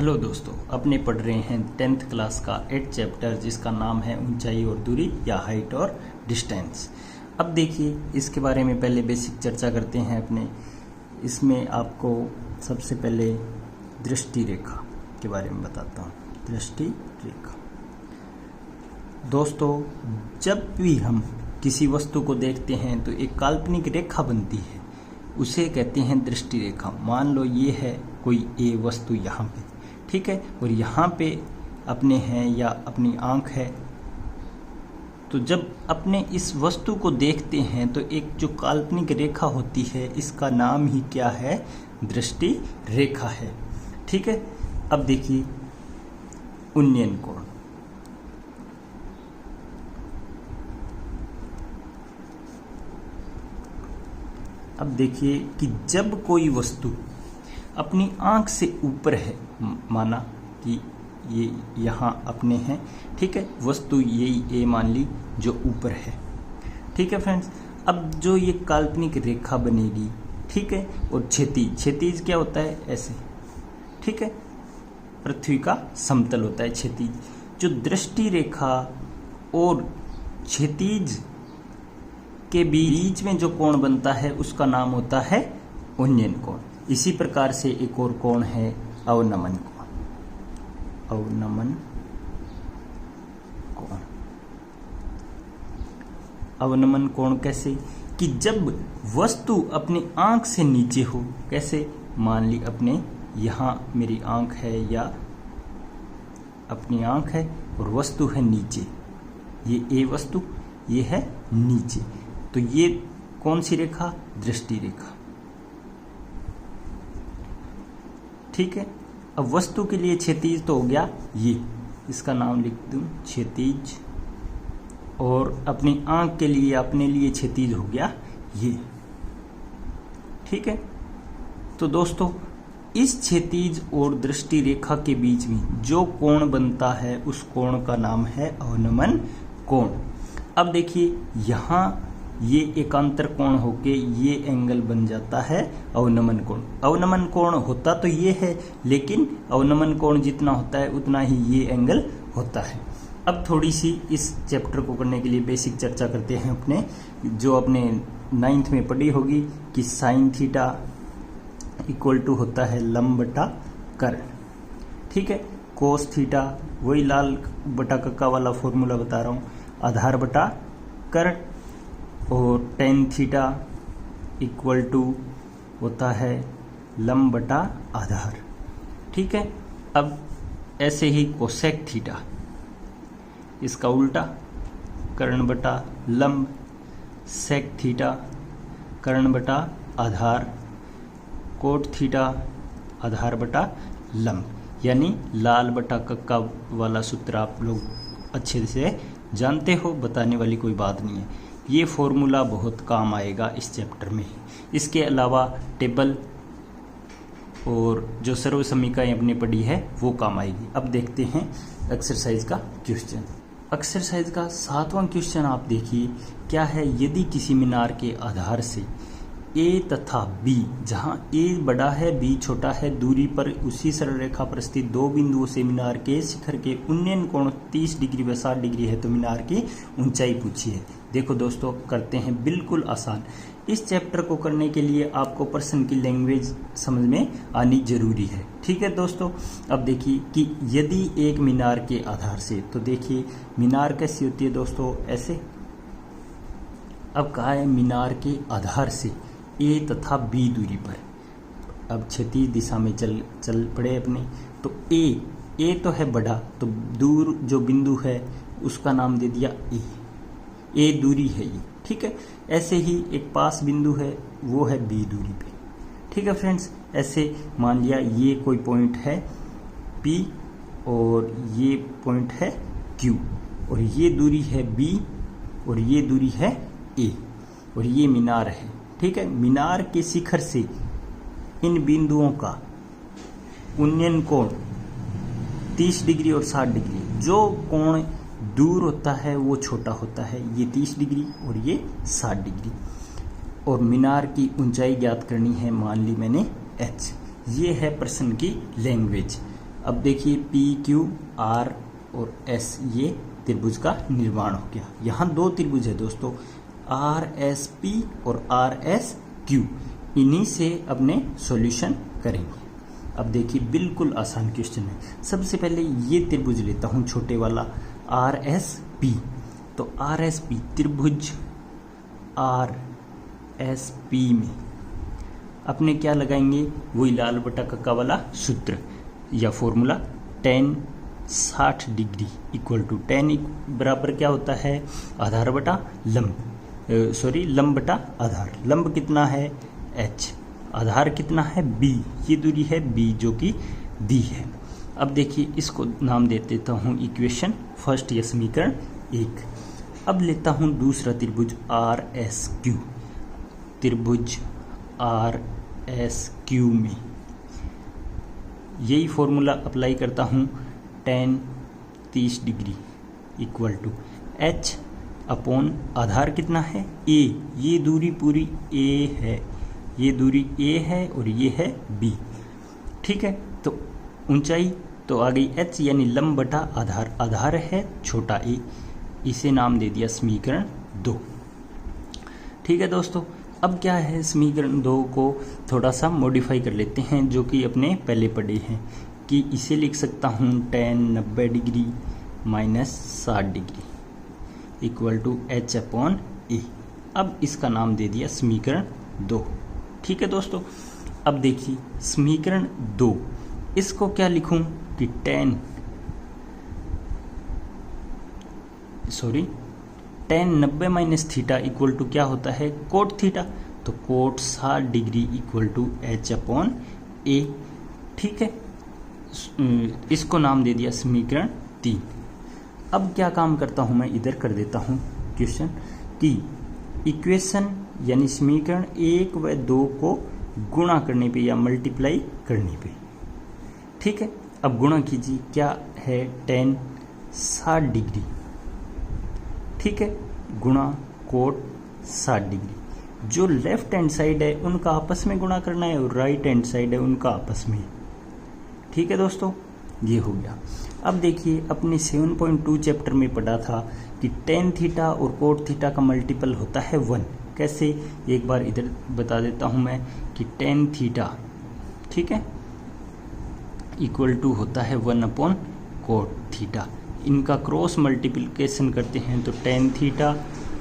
Hello दोस्तों, अपने पढ़ रहे हैं 10th क्लास का 8th चैप्टर जिसका नाम है ऊंचाई और दूरी या हाइट और डिस्टेंस। अब देखिए इसके बारे में पहले बेसिक चर्चा करते हैं अपने। इसमें आपको सबसे पहले दृष्टि रेखा के बारे में बताता हूँ। दृष्टि रेखा दोस्तों, जब भी हम किसी वस्तु को देखते हैं तो एक काल्पनिक रेखा बनती है, उसे कहते हैं दृष्टि रेखा। मान लो ये है कोई ए वस्तु यहाँ पे, ठीक है, और यहाँ पे अपने हैं या अपनी आँख है। तो जब अपने इस वस्तु को देखते हैं तो एक जो काल्पनिक रेखा होती है इसका नाम ही क्या है? दृष्टि रेखा है। ठीक है, अब देखिए उन्नयन कोण। अब देखिए कि जब कोई वस्तु अपनी आंख से ऊपर है, माना कि ये यहाँ अपने हैं, ठीक है, वस्तु यही ए मान ली जो ऊपर है, ठीक है फ्रेंड्स। अब जो ये काल्पनिक रेखा बनेगी, ठीक है, और क्षैतिज क्या होता है? ऐसे, ठीक है, पृथ्वी का समतल होता है क्षैतिज। जो दृष्टि रेखा और क्षैतिज के बीच में जो कोण बनता है उसका नाम होता है उन्नयन कोण। इसी प्रकार से एक और कोण है अवनमन कोण। अवनमन कोण, अवनमन कोण कैसे? कि जब वस्तु अपनी आंख से नीचे हो। कैसे? मान ली अपने यहाँ मेरी आंख है या अपनी आंख है और वस्तु है नीचे, ये ए वस्तु, ये है नीचे, तो ये कौन सी रेखा? दृष्टि रेखा। ठीक है, अब वस्तु के लिए क्षैतिज तो हो गया ये, इसका नाम लिख दूं क्षैतिज, और अपनी आंख के लिए अपने लिए क्षैतिज हो गया ये। ठीक है, तो दोस्तों इस क्षैतिज और दृष्टि रेखा के बीच में जो कोण बनता है उस कोण का नाम है अवनमन कोण। अब देखिए यहाँ ये एकांतर कोण होके ये एंगल बन जाता है अवनमन कोण। अवनमन कोण होता तो ये है, लेकिन अवनमन कोण जितना होता है उतना ही ये एंगल होता है। अब थोड़ी सी इस चैप्टर को करने के लिए बेसिक चर्चा करते हैं अपने, जो अपने 9th में पढ़ी होगी कि साइन थीटा इक्वल टू होता है लंब बटा कर्ण। ठीक है, कोस थीटा वही लाल बटा कक्का वाला फॉर्मूला बता रहा हूँ, आधार बटा कर्ण, और टेन थीटा इक्वल टू होता है लंब बटा आधार। ठीक है, अब ऐसे ही कोसेक थीटा, इसका उल्टा कर्ण बटा लंब, सेक थीटा कर्ण बटा आधार, कोट थीटा आधार बटा लंब। यानी लाल बटा कक्का वाला सूत्र आप लोग अच्छे से जानते हो, बताने वाली कोई बात नहीं है। ये फॉर्मूला बहुत काम आएगा इस चैप्टर में। इसके अलावा टेबल और जो सर्व समीकरण अपने पढ़ी है वो काम आएगी। अब देखते हैं एक्सरसाइज का क्वेश्चन। एक्सरसाइज का 7वां क्वेश्चन आप देखिए क्या है। यदि किसी मीनार के आधार से ए तथा बी, जहां ए बड़ा है बी छोटा है, दूरी पर उसी सरल रेखा पर स्थित दो बिंदुओं से मीनार के शिखर के उन्नयन कोण 30 डिग्री व 60 डिग्री है, तो मीनार की ऊंचाई पूछी है। देखो दोस्तों, करते हैं बिल्कुल आसान। इस चैप्टर को करने के लिए आपको पर्सन की लैंग्वेज समझ में आनी जरूरी है। ठीक है दोस्तों, अब देखिए कि यदि एक मीनार के आधार से, तो देखिए मीनार कैसी होती है दोस्तों? ऐसे। अब कहा है मीनार के आधार से ए तथा बी दूरी पर, अब क्षैतिज दिशा में चल पड़े अपने, तो ए तो है बड़ा, तो दूर जो बिंदु है उसका नाम दे दिया ए दूरी है ये। ठीक है, ऐसे ही एक पास बिंदु है वो है बी दूरी पे। ठीक है फ्रेंड्स, ऐसे मान लिया ये कोई पॉइंट है P और ये पॉइंट है Q, और ये दूरी है B और ये दूरी है A, और ये मीनार है। ठीक है, मीनार के शिखर से इन बिंदुओं का उन्नयन कोण 30 डिग्री और 60 डिग्री। जो कोण दूर होता है वो छोटा होता है, ये 30 डिग्री और ये 60 डिग्री। और मीनार की ऊंचाई ज्ञात करनी है, मान ली मैंने h। ये है प्रश्न की लैंग्वेज। अब देखिए पी क्यू आर और एस ये त्रिभुज का निर्माण हो गया। यहाँ दो त्रिभुज है दोस्तों, आर एस पी और आर एस क्यू, इन्हीं से अपने सॉल्यूशन करेंगे। अब देखिए बिल्कुल आसान क्वेश्चन है। सबसे पहले ये त्रिभुज लेता हूँ छोटे वाला आर एस पी। तो आर एस पी त्रिभुज आर एस पी में अपने क्या लगाएंगे, वही लाल बटा कक्का वाला सूत्र या formula tan 60 degree equal to tan बराबर क्या होता है, आधार बटा लंब, लंब बटा आधार। लंब कितना है h, आधार कितना है b, ये दूरी है b जो कि दी है। अब देखिए इसको नाम दे देता हूँ इक्वेशन फर्स्ट या समीकरण 1। अब लेता हूँ दूसरा त्रिभुज आर एस क्यू। त्रिभुज आर एस क्यू में यही फॉर्मूला अप्लाई करता हूँ tan 30 degree equal to h upon आधार कितना है a, ये दूरी पूरी a है, ये दूरी a है और ये है b। ठीक है, तो ऊंचाई तो आ गई h यानी लंब बटा आधार, आधार है छोटा a, इसे नाम दे दिया समीकरण 2। ठीक है दोस्तों, अब क्या है समीकरण 2 को थोड़ा सा मॉडिफाई कर लेते हैं, जो कि अपने पहले पढ़े हैं कि इसे लिख सकता हूँ tan 90 degree minus 60 degree equal to h upon A. अब इसका नाम दे दिया समीकरण 2। ठीक है दोस्तों, अब देखिए समीकरण 2, इसको क्या लिखूं कि tan 90 minus theta equal to क्या होता है कोट थीटा, तो cot 60 degree equal to h upon A. ठीक है, इसको नाम दे दिया समीकरण 3। अब क्या काम करता हूं मैं, इधर कर देता हूं क्वेश्चन कि इक्वेशन यानी समीकरण 1 व 2 को गुणा करने पे या मल्टीप्लाई करने पे। ठीक है, अब गुणा कीजिए, क्या है tan 60 डिग्री, ठीक है, गुणा कोट 60 डिग्री। जो लेफ्ट हैंड साइड है उनका आपस में गुणा करना है और राइट हैंड साइड है उनका आपस में। ठीक है दोस्तों, ये हो गया। अब देखिए अपने 7.2 चैप्टर में पढ़ा था कि tan थीटा और कोट थीटा का मल्टीपल होता है 1। कैसे, एक बार इधर बता देता हूं मैं कि tan थीटा, ठीक है, इक्वल टू होता है 1 अपॉन कोट थीटा। इनका क्रॉस मल्टीप्लिकेशन करते हैं तो tan थीटा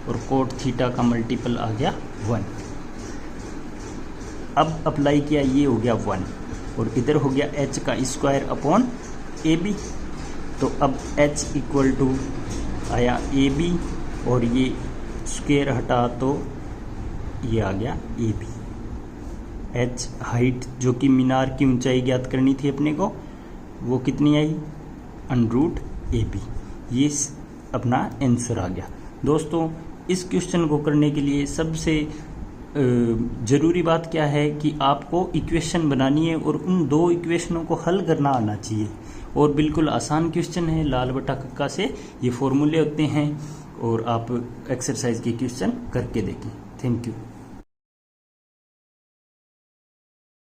और कोट थीटा का मल्टीपल आ गया 1। अब अप्लाई किया, ये हो गया 1 और इधर हो गया h का स्क्वायर अपॉन ए बी। तो अब h इक्वल टू आया ए बी और ये स्क्वायर हटा तो ये आ गया ए बी। h हाइट जो कि मीनार की ऊंचाई ज्ञात करनी थी अपने को, वो कितनी आई √AB। ये अपना आंसर आ गया। दोस्तों इस क्वेश्चन को करने के लिए सबसे ज़रूरी बात क्या है कि आपको इक्वेशन बनानी है और उन 2 इक्वेशनों को हल करना आना चाहिए। और बिल्कुल आसान क्वेश्चन है, लाल बटा कक्का से ये फॉर्मूले होते हैं और आप एक्सरसाइज के क्वेश्चन करके देखें। Thank you.